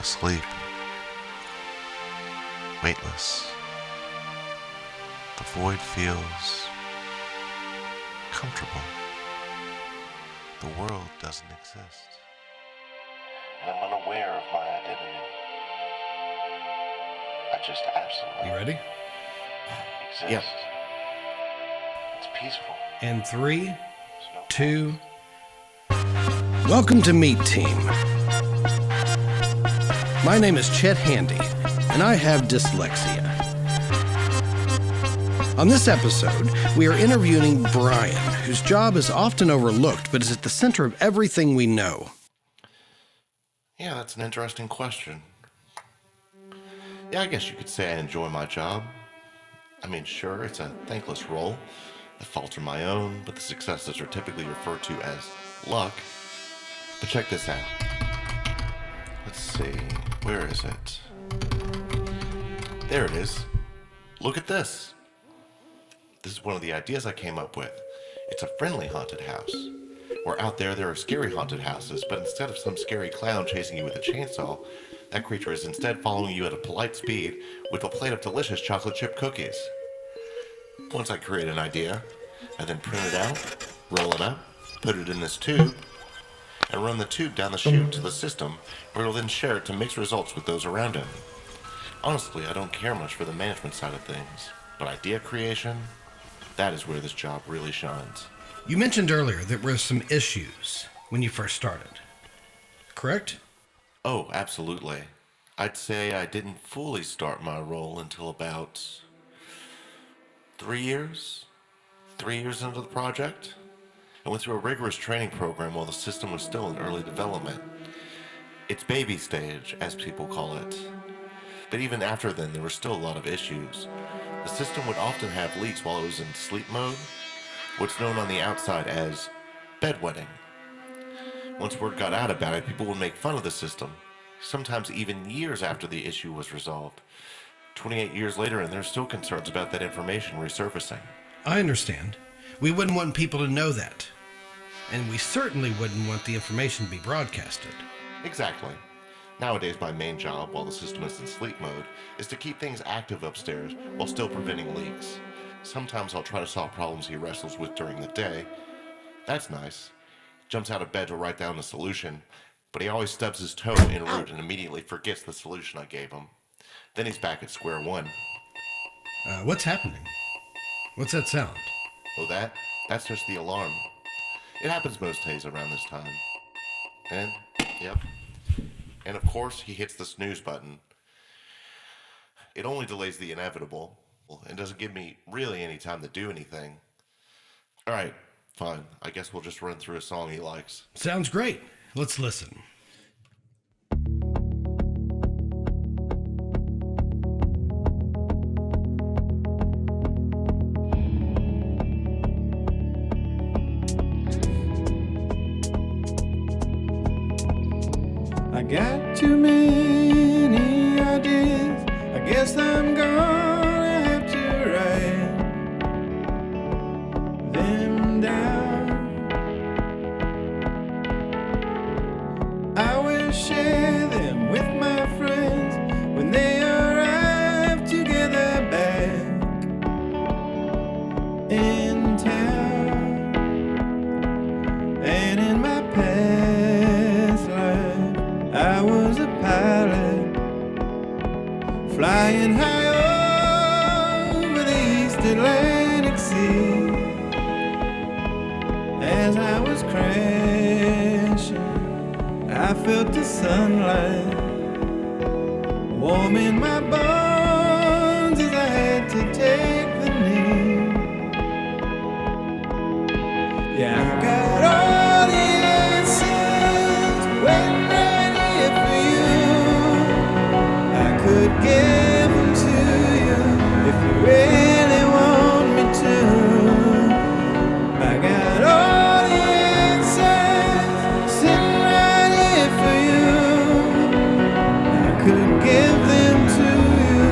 asleep, weightless. The void feels comfortable. The world doesn't exist. And I'm unaware of my identity. I just absolutely You ready? exist. Yep. It's peaceful. And 3, There's no 2. Welcome to Meet Team. My name is Chet Handy, and I have dyslexia. On this episode, we are interviewing Brian, whose job is often overlooked but is at the center of everything we know. Yeah, that's an interesting question. Yeah, I guess you could say I enjoy my job. I mean, sure, it's a thankless role. The faults are my own, but the successes are typically referred to as luck. But check this out. Let's see, where is it? There it is. Look at this. This is one of the ideas I came up with. It's a friendly haunted house. Where out there are scary haunted houses, but instead of some scary clown chasing you with a chainsaw, that creature is instead following you at a polite speed with a plate of delicious chocolate chip cookies. Once I create an idea, I then print it out, roll it up, put it in this tube, and run the tube down the chute to the system, where it'll then share it to mix results with those around it. Honestly, I don't care much for the management side of things, but idea creation, that is where this job really shines. You mentioned earlier there were some issues when you first started, correct? Oh, absolutely. I'd say I didn't fully start my role until about 3 years. 3 years into the project. I went through a rigorous training program while the system was still in early development. It's baby stage, as people call it. But even after then, there were still a lot of issues. The system would often have leaks while it was in sleep mode, what's known on the outside as bedwetting. Once word got out about it, people would make fun of the system, sometimes even years after the issue was resolved. 28 years later, and there's still concerns about that information resurfacing. I understand. We wouldn't want people to know that. And we certainly wouldn't want the information to be broadcasted. Exactly. Nowadays, my main job, while the system is in sleep mode, is to keep things active upstairs while still preventing leaks. Sometimes I'll try to solve problems he wrestles with during the day. That's nice. Jumps out of bed to write down the solution, but he always stubs his toe en route and immediately forgets the solution I gave him. Then he's back at square one. What's happening? What's that sound? Oh, that's just the alarm. It happens most days around this time. And, yep. And of course, he hits the snooze button. It only delays the inevitable and doesn't give me really any time to do anything. All right, fine. I guess we'll just run through a song he likes. Sounds great. Let's listen. I got too many ideas. I guess I'm gonna have to write them down. I will share them with my friends when they arrive together back in town. And in my past life, I was a pilot, flying high over the East Atlantic Sea. As I was crashing, I felt the sunlight warm in my bones as I had to take the knee. Yeah, I got all the answers waiting right here for you. I could give them to you if you really want me to. I got all the answers sitting right here for you. I could give them to you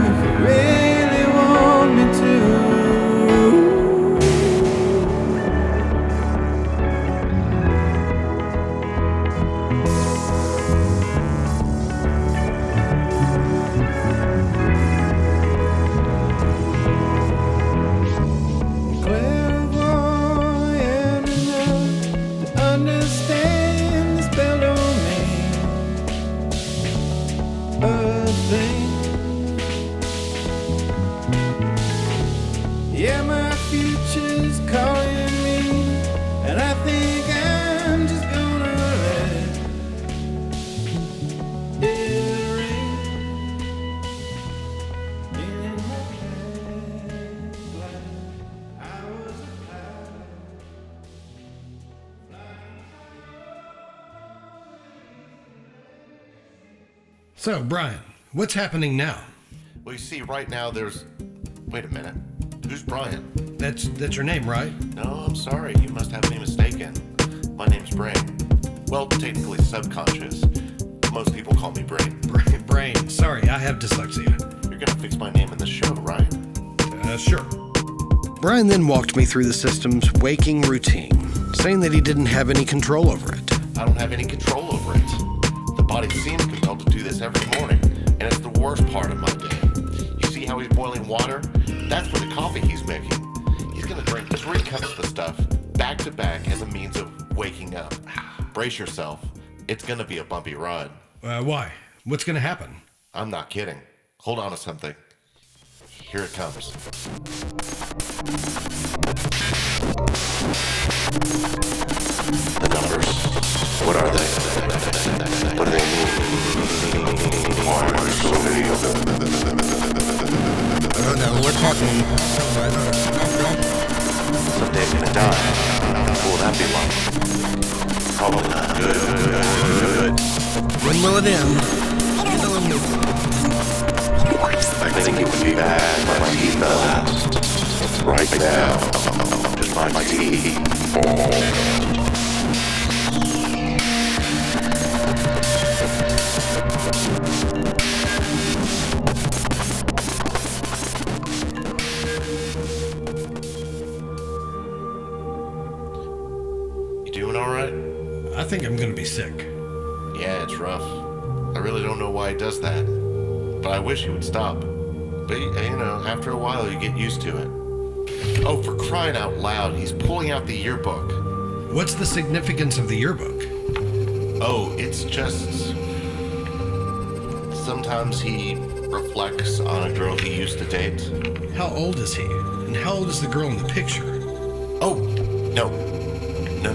if you really want me to. So, Brian, what's happening now? Well, you see, right now there's... Wait a minute. Who's Brian? That's your name, right? No, I'm sorry. You must have me mistaken. My name's Brain. Well, technically subconscious. Most people call me Brain. Brain. Sorry, I have dyslexia. You're gonna fix my name in the show, right? Sure. Brian then walked me through the system's waking routine, saying that he didn't have any control over it. I don't have any control over it. The body seems compelled to do this every morning, and it's the worst part of my day. You see how he's boiling water? That's for the coffee he's making. He's gonna drink 3 cups of the stuff back to back as a means of waking up. Brace yourself. It's gonna be a bumpy ride. Why? What's gonna happen? I'm not kidding. Hold on to something. Here it comes. The numbers. What are they? What do they mean? Why are there so many of them? I don't know. We're talking. Someday I'm gonna die. How will that be like? Probably not good. When will it end? I think it would be bad for my teeth last. Right now. Just my teeth. You doing alright? I think I'm gonna be sick. Yeah, it's rough. I really don't know why he does that. But I wish he would stop. But, after a while you get used to it. Oh, for crying out loud, he's pulling out the yearbook. What's the significance of the yearbook? Oh, it's just... Sometimes he reflects on a girl he used to date. How old is he? And how old is the girl in the picture? Oh, no. No.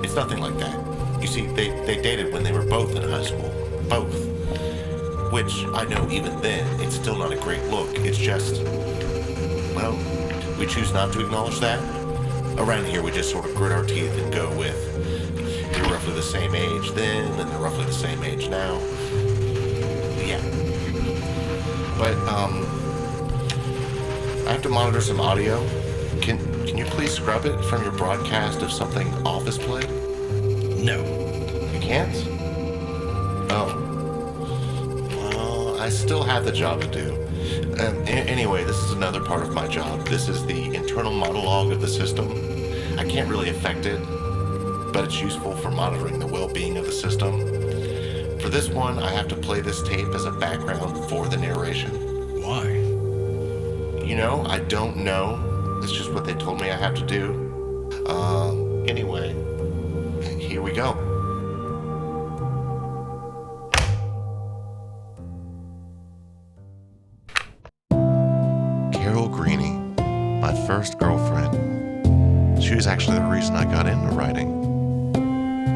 It's nothing like that. You see, they dated when they were both in high school. Both. Which, I know even then, it's still not a great look. It's just, well, we choose not to acknowledge that. Around here, we just sort of grit our teeth and go with, you're roughly the same age then, and they're roughly the same age now. Yeah. But, I have to monitor some audio. Can you please scrub it from your broadcast of something Office played? No. You can't? Oh. I still have the job to do. Anyway, this is another part of my job. This is the internal monologue of the system. I can't really affect it, but it's useful for monitoring the well-being of the system. For this one, I have to play this tape as a background for the narration. Why? I don't know. It's just what they told me I have to do. Anyway, here we go. My first girlfriend. She was actually the reason I got into writing.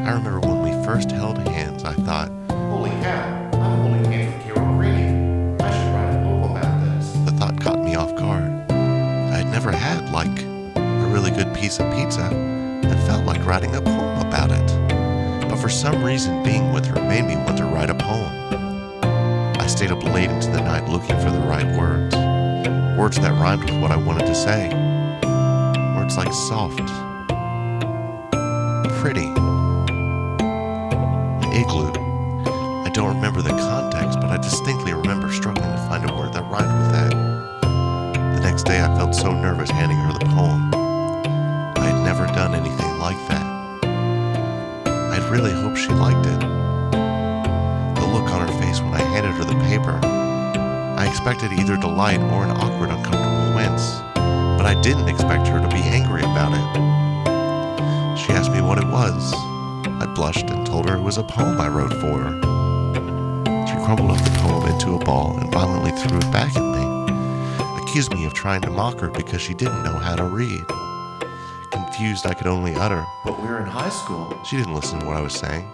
I remember when we first held hands, I thought, holy cow, I'm holding hands with Carol Greene. I should write a poem about this. The thought caught me off guard. I had never had, a really good piece of pizza and felt like writing a poem about it. But for some reason, being with her made me want to write a poem. I stayed up late into the night looking for the right words. Words that rhymed with what I wanted to say. Words like soft, pretty, igloo. I don't remember the context, but I distinctly remember struggling to find a word that rhymed with that. The next day I felt so nervous handing her the poem. I had never done anything like that. I'd really hoped she liked it. The look on her face when I handed her the paper, I expected either delight or an awkward, uncomfortable wince, but I didn't expect her to be angry about it. She asked me what it was. I blushed and told her it was a poem I wrote for her. She crumbled up the poem into a ball and violently threw it back at me, accused me of trying to mock her because she didn't know how to read. Confused, I could only utter, "But we're in high school." She didn't listen to what I was saying.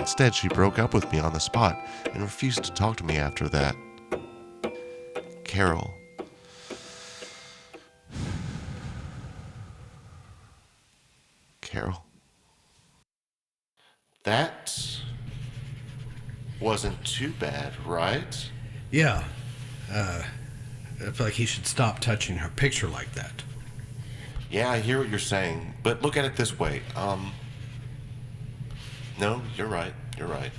Instead, she broke up with me on the spot and refused to talk to me after that. Carol. Carol. Wasn't too bad, right? Yeah. I feel like he should stop touching her picture like that. Yeah, I hear what you're saying, but look at it this way. No, you're right. You're right.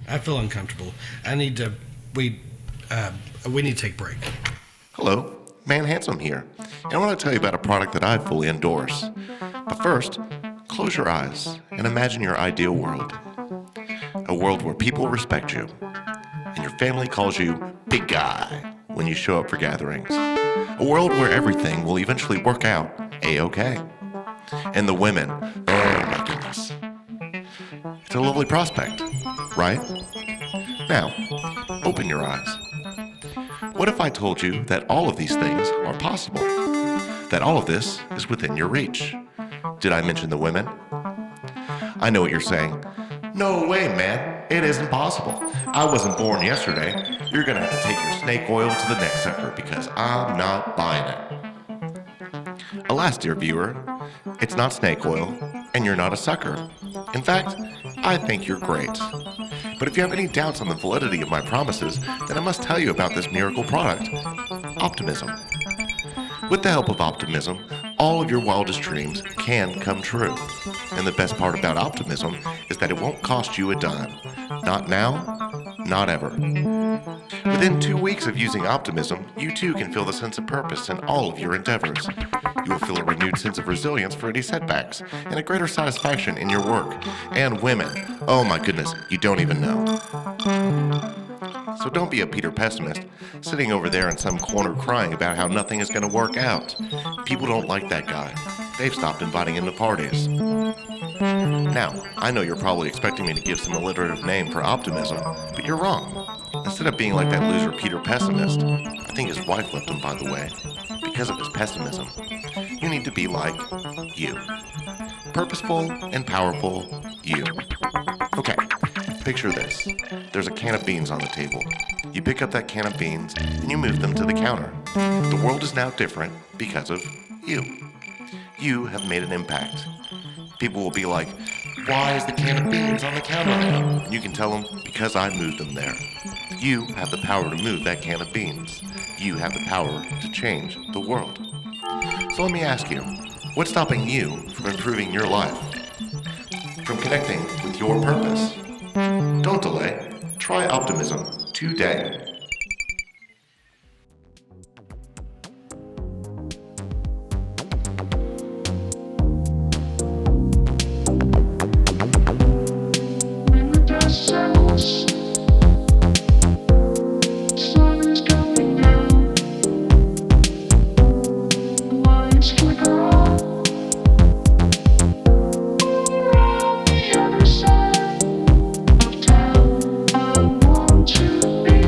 I feel uncomfortable. We need to take a break. Hello, Man Handsome here, and I want to tell you about a product that I fully endorse. But first, close your eyes and imagine your ideal world. A world where people respect you, and your family calls you Big Guy when you show up for gatherings. A world where everything will eventually work out A-OK. And the women, oh my goodness. It's a lovely prospect, right? Now, open your eyes. What if I told you that all of these things are possible? That all of this is within your reach? Did I mention the women? I know what you're saying. No way, man. It isn't possible. I wasn't born yesterday. You're gonna have to take your snake oil to the neck sucker because I'm not buying it. Alas, dear viewer, it's not snake oil, and you're not a sucker. In fact, I think you're great. But if you have any doubts on the validity of my promises, then I must tell you about this miracle product, optimism. With the help of optimism, all of your wildest dreams can come true. And the best part about optimism is that it won't cost you a dime. Not now, not ever. Within 2 weeks of using optimism, you too can feel the sense of purpose in all of your endeavors. You will feel a renewed sense of resilience for any setbacks, and a greater satisfaction in your work. And women, oh my goodness, you don't even know. So don't be a Peter pessimist, sitting over there in some corner crying about how nothing is going to work out. People don't like that guy. They've stopped inviting him to parties. Now, I know you're probably expecting me to give some alliterative name for optimism, but you're wrong. Instead of being like that loser Peter pessimist, I think his wife left him, by the way, because of his pessimism. You need to be like you. Purposeful and powerful you. Okay, picture this. There's a can of beans on the table. You pick up that can of beans and you move them to the counter. The world is now different because of you. You have made an impact. People will be like, why is the can of beans on the counter now? And you can tell them, because I moved them there. You have the power to move that can of beans. You have the power to change the world. So let me ask you, what's stopping you from improving your life? From connecting with your purpose? Don't delay. Try optimism today. To be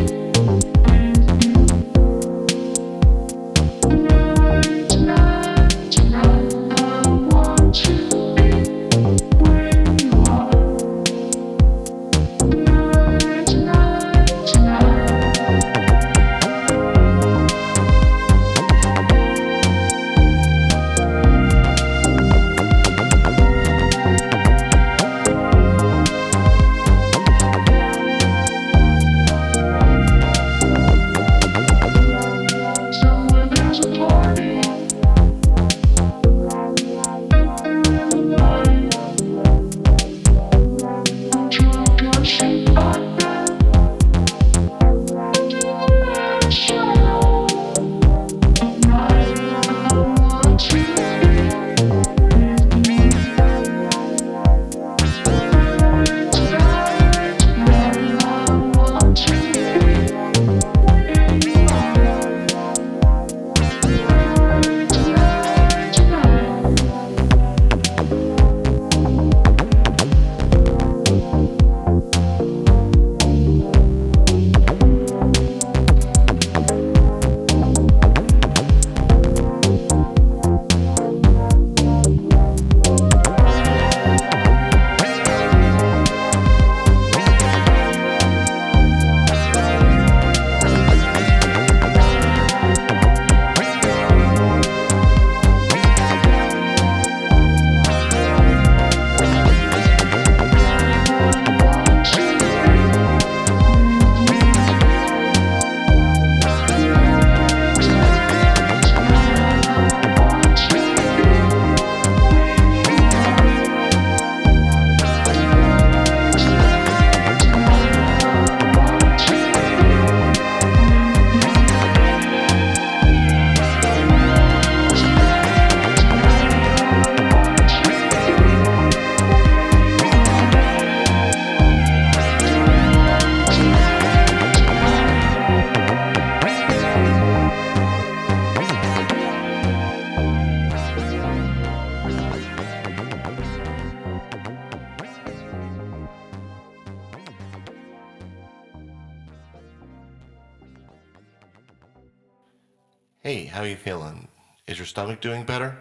Hey, how you feeling? Is your stomach doing better?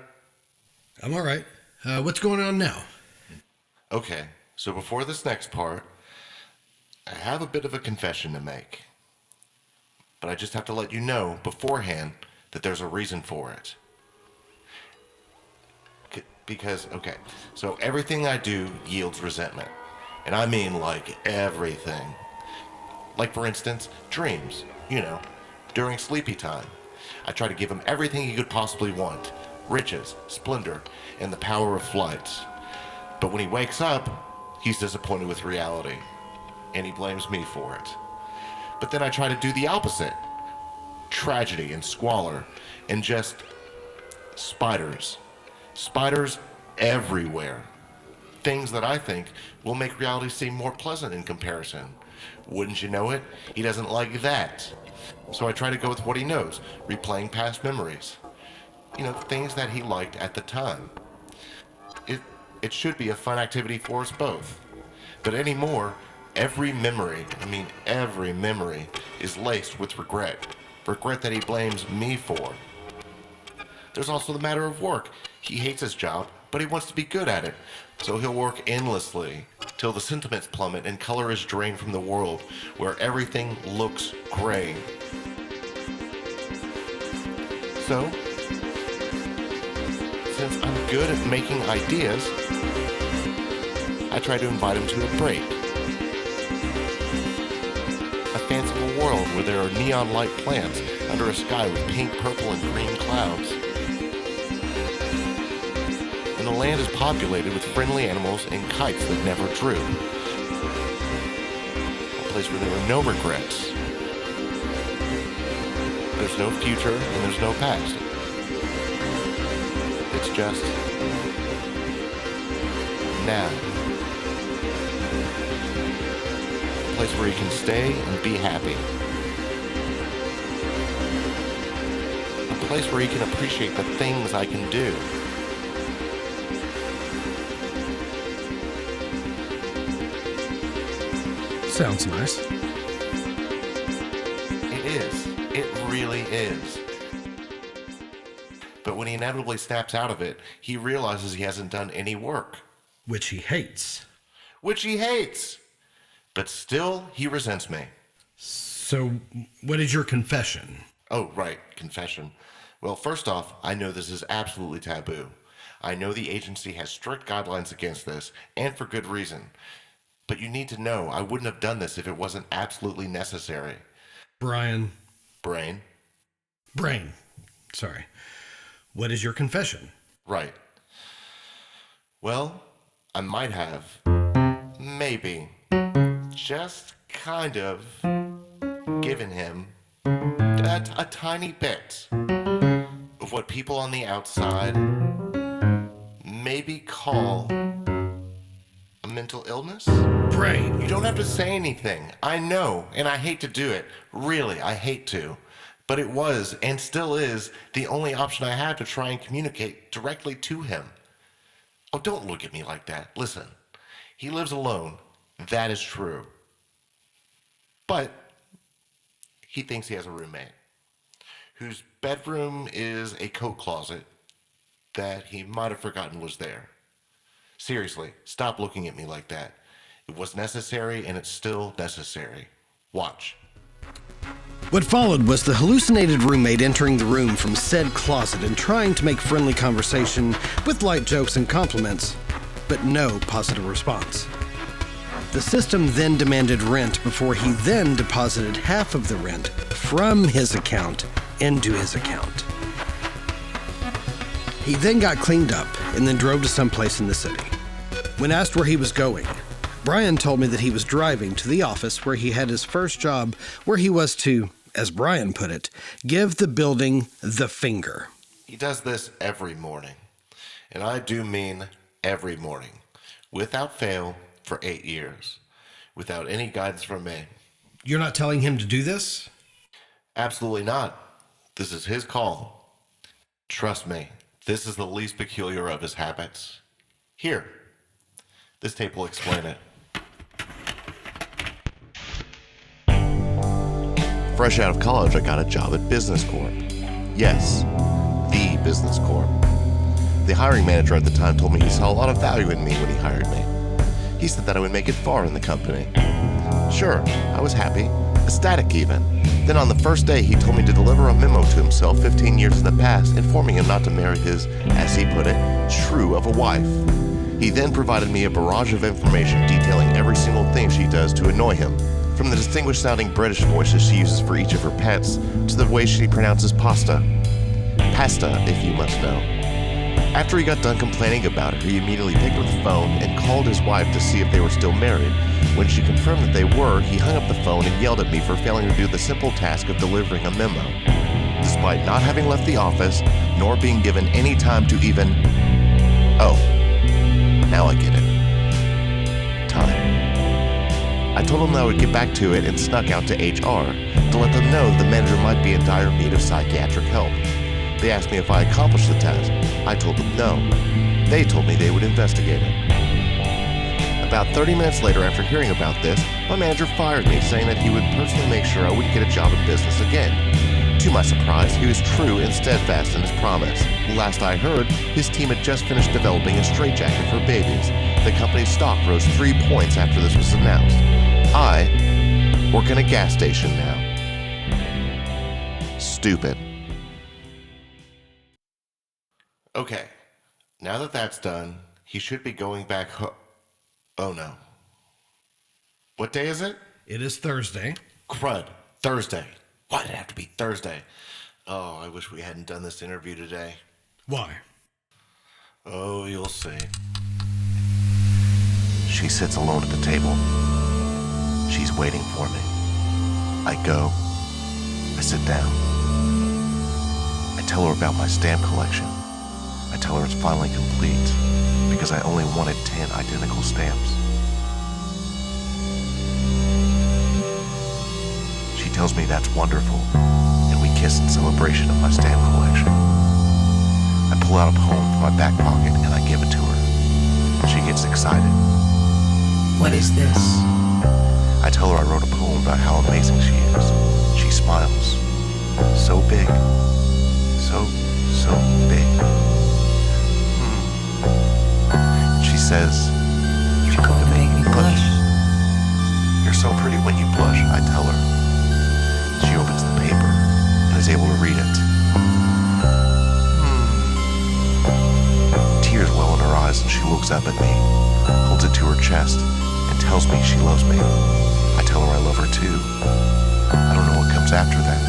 I'm all right. What's going on now? Okay, so before this next part, I have a bit of a confession to make. But I just have to let you know beforehand that there's a reason for it. Because, okay, so everything I do yields resentment. And I mean like everything. Like, for instance, dreams, during sleepy time. I try to give him everything he could possibly want. Riches, splendor, and the power of flight. But when he wakes up, he's disappointed with reality. And he blames me for it. But then I try to do the opposite. Tragedy and squalor and just spiders. Spiders everywhere. Things that I think will make reality seem more pleasant in comparison. Wouldn't you know it? He doesn't like that. So I try to go with what he knows, replaying past memories. Things that he liked at the time. It should be a fun activity for us both. But anymore, every memory is laced with regret. Regret that he blames me for. There's also the matter of work. He hates his job, but he wants to be good at it. So he'll work endlessly till the sentiments plummet and color is drained from the world where everything looks gray. So, since I'm good at making ideas, I try to invite him to a break. A fanciful world where there are neon light plants under a sky with pink, purple, and green clouds. And the land is populated with friendly animals and kites that never droop. A place where there are no regrets. There's no future and there's no past. It's just now. A place where he can stay and be happy. A place where he can appreciate the things I can do. Sounds nice. It is. It really is. But when he inevitably snaps out of it, he realizes he hasn't done any work. Which he hates. Which he hates! But still, he resents me. So, what is your confession? Oh, right, confession. Well, first off, I know this is absolutely taboo. I know the agency has strict guidelines against this, and for good reason. But you need to know I wouldn't have done this if it wasn't absolutely necessary. Brian. Brain. Sorry. What is your confession? Right. Well, I might have, maybe, just kind of given him a tiny bit of what people on the outside maybe call a mental illness? Brain. You don't have to say anything. I know, and I hate to do it. Really, I hate to. But it was, and still is, the only option I had to try and communicate directly to him. Oh, don't look at me like that. Listen, he lives alone. That is true. But he thinks he has a roommate whose bedroom is a coat closet that he might have forgotten was there. Seriously, stop looking at me like that. It was necessary, and it's still necessary. Watch. What followed was the hallucinated roommate entering the room from said closet and trying to make friendly conversation with light jokes and compliments, but no positive response. The system then demanded rent before he then deposited half of the rent from his account into his account. He then got cleaned up and then drove to someplace in the city. When asked where he was going, Brian told me that he was driving to the office where he had his first job, where he was to, as Brian put it, give the building the finger. He does this every morning. And I do mean every morning. Without fail, for 8 years. Without any guidance from me. You're not telling him to do this? Absolutely not. This is his call. Trust me, this is the least peculiar of his habits. Here, this tape will explain it. Fresh out of college, I got a job at Business Corp. Yes, the business corp. The hiring manager at the time told me he saw a lot of value in me when he hired me. He said that I would make it far in the company. Sure, I was happy, ecstatic even. Then on the first day, he told me to deliver a memo to himself 15 years in the past, informing him not to marry his, as he put it, shrew of a wife. He then provided me a barrage of information detailing every single thing she does to annoy him, from the distinguished-sounding British voices she uses for each of her pets to the way she pronounces pasta. Pasta, if you must know. After he got done complaining about her, he immediately picked up the phone and called his wife to see if they were still married. When she confirmed that they were, he hung up the phone and yelled at me for failing to do the simple task of delivering a memo, despite not having left the office, nor being given any time to even... Oh, now I get it. Time. I told him that I would get back to it and snuck out to HR to let them know the manager might be in dire need of psychiatric help. They asked me if I accomplished the task. I told them no. They told me they would investigate it. About 30 minutes later, after hearing about this, my manager fired me, saying that he would personally make sure I wouldn't get a job in business again. To my surprise, he was true and steadfast in his promise. Last I heard, his team had just finished developing a straitjacket for babies. The company's stock rose 3 points after this was announced. I work in a gas station now. Stupid. Okay, now that that's done, he should be going back Oh no. What day is it? It is Thursday. Crud. Thursday. Why did it have to be Thursday? Oh, I wish we hadn't done this interview today. Why? Oh, you'll see. She sits alone at the table. She's waiting for me. I go. I sit down. I tell her about my stamp collection. I tell her it's finally complete because I only wanted 10 identical stamps. She tells me that's wonderful, and we kiss in celebration of my stamp collection. I pull out a poem from my back pocket and I give it to her. She gets excited. What is this? I tell her I wrote a poem about how amazing she is. She smiles. So big. So big. She says, You're going to make me blush. You're so pretty when you blush, I tell her. She opens the paper and is able to read it. Tears well in her eyes and she looks up at me, holds it to her chest, and tells me she loves me. I tell her I love her too. I don't know what comes after that.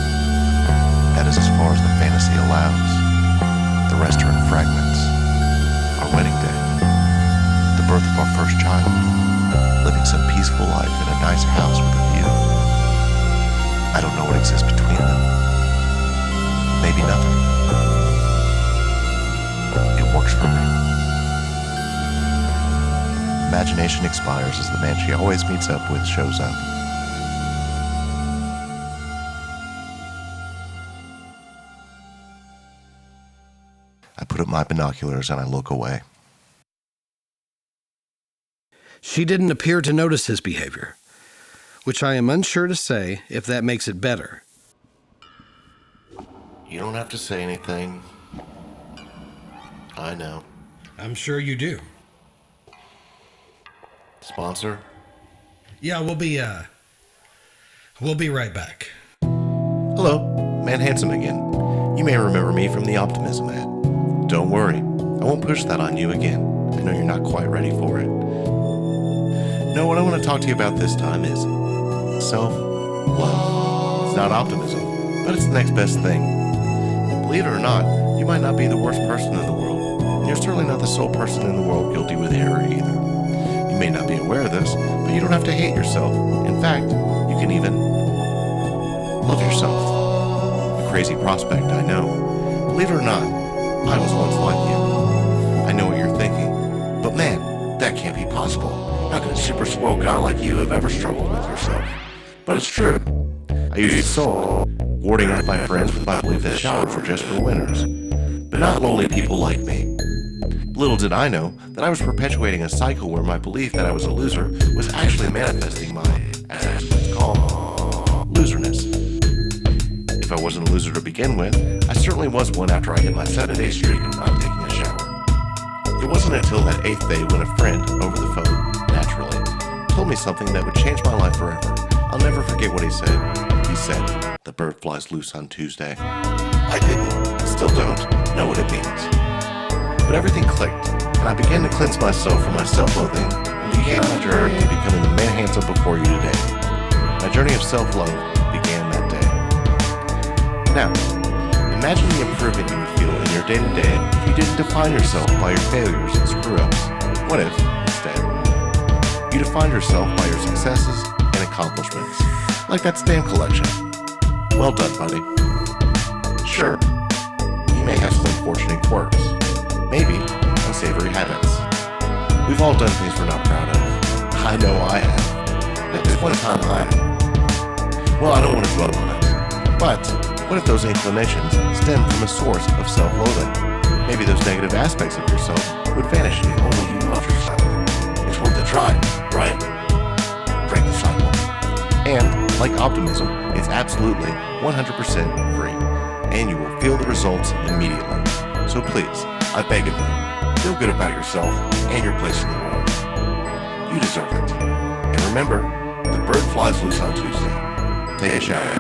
That is as far as the fantasy allows. The rest are in fragments. Our wedding day. The birth of our first child. Living some peaceful life in a nice house with a view. I don't know what exists between them. Maybe nothing. It works for me. Imagination expires as the man she always meets up with shows up. I put up my binoculars and I look away. She didn't appear to notice his behavior, which I am unsure to say if that makes it better. You don't have to say anything. I know. I'm sure you do. Sponsor? Yeah, we'll be right back. Hello, Man Handsome again. You may remember me from the Optimism ad. Don't worry, I won't push that on you again. I know you're not quite ready for it. No, what I want to talk to you about this time is self-love. It's not optimism, but it's the next best thing. Believe it or not, you might not be the worst person in the world, and you're certainly not the sole person in the world guilty with error either. You may not be aware of this, but you don't have to hate yourself. In fact, you can even love yourself. A crazy prospect, I know. Believe it or not, I was once like you. I know what you're thinking, but man, that can't be possible. How can a super swole guy like you have ever struggled with yourself? But it's true. I used to sulk, warding off my friends with my belief that showers were just for winners. But not lonely people like me. Little did I know that I was perpetuating a cycle where my belief that I was a loser was actually manifesting my, as experts call, loserness. If I wasn't a loser to begin with, I certainly was one after I hit my 7-day streak of not taking a shower. It wasn't until that 8th day when a friend, over the phone, naturally, told me something that would change my life forever. I'll never forget what he said. He said, "The bird flies loose on Tuesday." I didn't, still don't, know what it means. But everything clicked, and I began to cleanse myself from my self-loathing and began my journey to becoming the man handsome before you today. My journey of self-love began that day. Now, imagine the improvement you would feel in your day-to-day if you didn't define yourself by your failures and screw-ups. What if, instead, you defined yourself by your successes and accomplishments, like that stamp collection? Well done, buddy. Sure, you may have some unfortunate quirks, maybe unsavory habits. We've all done things we're not proud of. I know I have. At this one time, well, I don't want to dwell on it. But what if those inclinations stem from a source of self-loathing? Maybe those negative aspects of yourself would vanish if only you love yourself. It's worth a try, right? Break the cycle. And, like optimism, it's absolutely 100% free. And you will feel the results immediately. So please, I beg of you, feel good about yourself and your place in the world. You deserve it. And remember, the bird flies loose on Tuesday. Take a shower.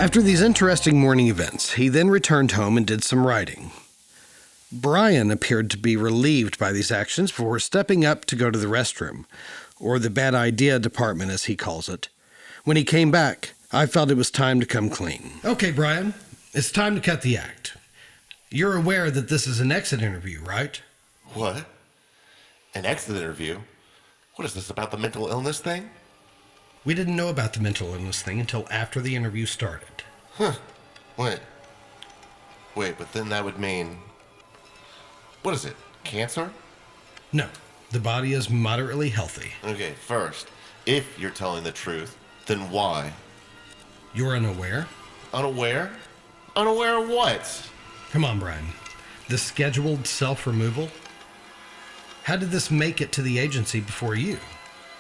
After these interesting morning events, he then returned home and did some writing. Brian appeared to be relieved by these actions before stepping up to go to the restroom, or the bad idea department as he calls it. When he came back, I felt it was time to come clean. Okay, Brian, it's time to cut the act. You're aware that this is an exit interview, right? What? An exit interview? What is this, about the mental illness thing? We didn't know about the mental illness thing until after the interview started. Huh. Wait, but then that would mean... What is it? Cancer? No, the body is moderately healthy. Okay, first, if you're telling the truth, then why? You're unaware? Unaware? Unaware of what? Come on, Brian. The scheduled self-removal? How did this make it to the agency before you?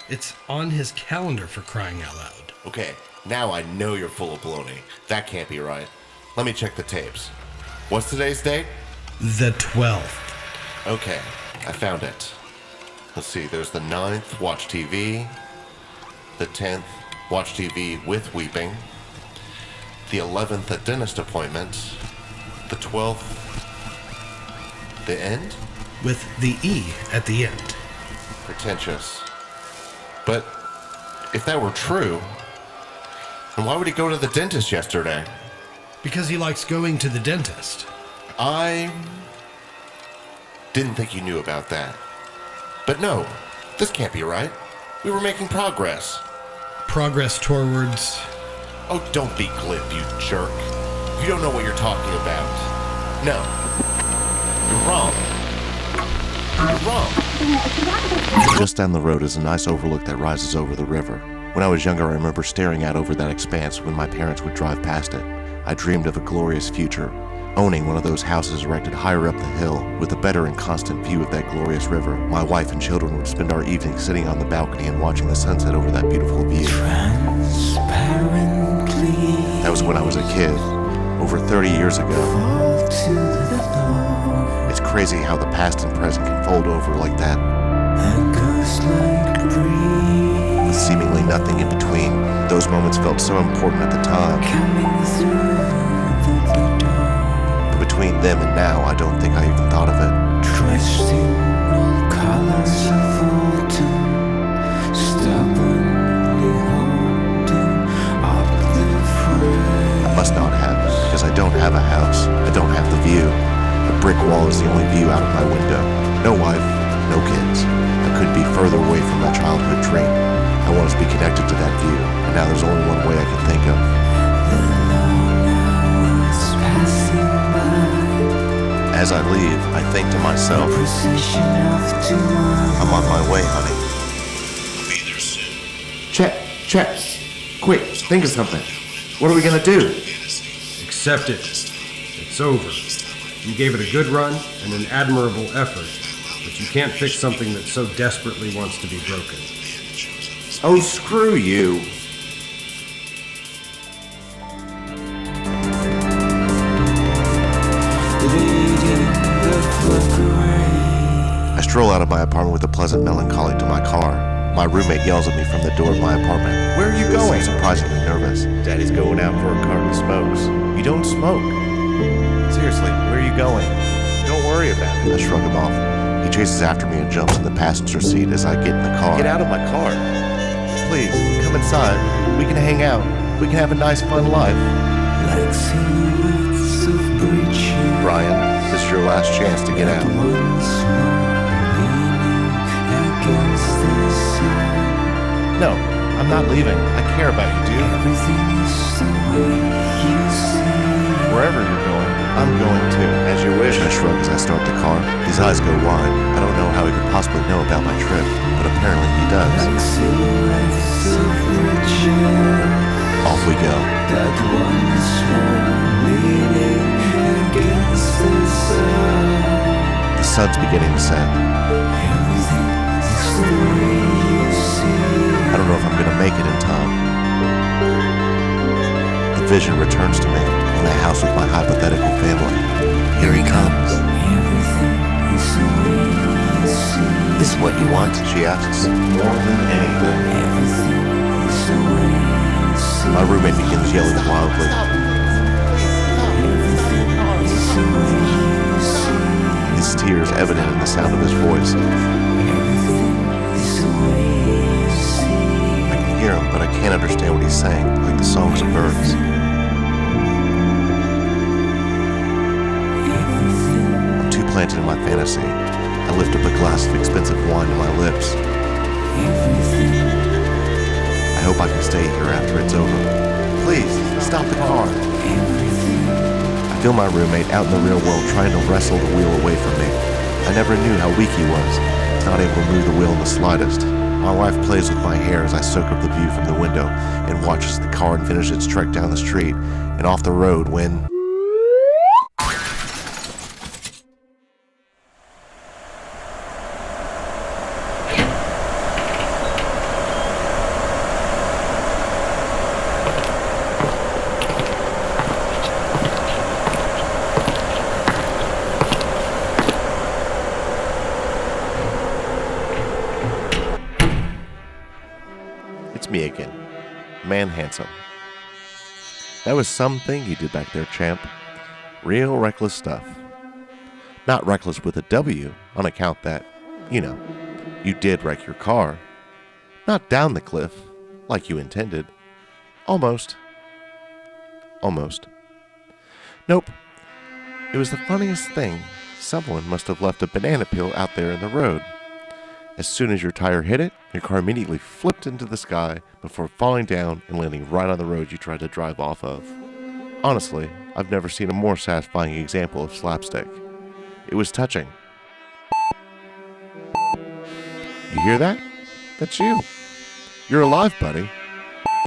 It's on his calendar, for crying out loud. Okay, now I know you're full of baloney. That can't be right. Let me check the tapes. What's today's date? The 12th. Okay, I found it. Let's see, there's the 9th, watch TV. The 10th, watch TV with weeping. The 11th, a dentist appointment. The 12th, the end? With the E at the end. Pretentious. But if that were true, then why would he go to the dentist yesterday? Because he likes going to the dentist. I didn't think you knew about that. But no, this can't be right. We were making progress. Progress towards... Oh, don't be glib, you jerk. You don't know what you're talking about. No. You're wrong. You're wrong. Just down the road is a nice overlook that rises over the river. When I was younger, I remember staring out over that expanse when my parents would drive past it. I dreamed of a glorious future, owning one of those houses erected higher up the hill with a better and constant view of that glorious river. My wife and children would spend our evenings sitting on the balcony and watching the sunset over that beautiful view. That was when I was a kid, over 30 years ago. It's crazy how the past and present can fold over like that. With seemingly nothing in between. Those moments felt so important at the time. But between them and now, I don't think I even thought of it. Dressed in all colors of autumn, stubbornly holding up the frame. I must not have, because I don't have a house. I don't have the view. A brick wall is the only view out of my window. No wife, no kids. I couldn't be further away from that childhood dream. I wanted to be connected to that view, and now there's only one way I can think of. As I leave, I think to myself, I'm on my way, honey. I'll be there soon. Chet, quick, think of something. What are we gonna do? Accept it. It's over. You gave it a good run and an admirable effort, but you can't fix something that so desperately wants to be broken. Oh, screw you. I stroll out of my apartment with a pleasant melancholy to my car. My roommate yells at me from the door of my apartment. Where are you going? I'm surprisingly nervous. Daddy's going out for a carton of smokes. You don't smoke. Seriously, where are you going? Don't worry about it. I shrug him off. He chases after me and jumps in the passenger seat as I get in the car. Get out of my car. Please, come inside. We can hang out. We can have a nice, fun life. Like silhouettes of breaching. Brian, this is your last chance to get out. No, I'm not leaving. I care about you, dude. Wherever you're going, I'm going too. As you wish. I shrug as I start the car. His eyes go wide. I don't know how he could possibly know about my trip, but apparently he does. Off we go. The sun's beginning to set. I don't know if I'm going to make it in time. The vision returns to me in the house with my hypothetical family. Here he comes. This is what you want? She asks. More than anything. My roommate begins yelling wildly. His tears evident in the sound of his voice. I can hear him, but I can't understand what he's saying, like the songs of birds. I'm too planted in my fantasy. I lift up a glass of expensive wine to my lips. I hope I can stay here after it's over. Please, stop the car. I feel my roommate out in the real world trying to wrestle the wheel away from me. I never knew how weak he was, not able to move the wheel in the slightest. My wife plays with my hair as I soak up the view from the window and watches the car finish its trek down the street and off the road when... It's me again, Man Handsome. That was something you did back there, champ. Real reckless stuff. Not reckless with a W, on account that, you did wreck your car. Not down the cliff, like you intended. Almost. Nope. It was the funniest thing. Someone must have left a banana peel out there in the road. As soon as your tire hit it, your car immediately flipped into the sky before falling down and landing right on the road you tried to drive off of. Honestly, I've never seen a more satisfying example of slapstick. It was touching. You hear that? That's you. You're alive, buddy.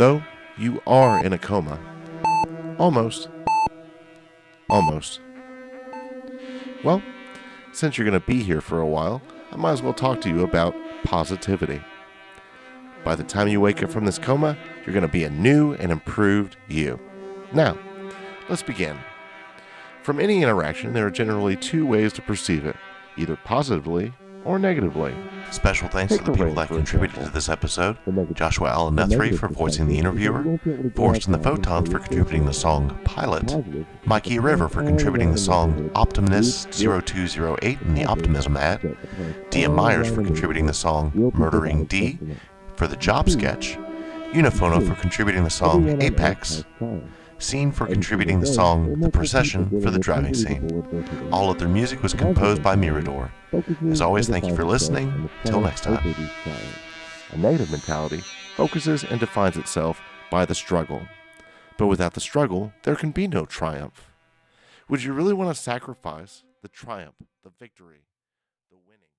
Though you are in a coma. Almost. Well, since you're going to be here for a while, I might as well talk to you about positivity. By the time you wake up from this coma, you're going to be a new and improved you. Now, let's begin. From any interaction, there are generally two ways to perceive it, either positively or negatively. Special thanks to the people that contributed to this episode: Joshua Allen Nethery for voicing the interviewer, Phourist and the Photons for contributing the song Pilot, Mikey River for contributing the song Octamnis 0208 in the Optimism ad, Meyers for contributing the song Murdering D for the job sketch, Unifono for contributing the song Apex, Sinne for contributing the song The Procession for the driving scene. All of their music was composed by Mirador. As always, thank you for listening. Till next time. A negative mentality focuses and defines itself by the struggle. But without the struggle, there can be no triumph. Would you really want to sacrifice the triumph, the victory, the winning?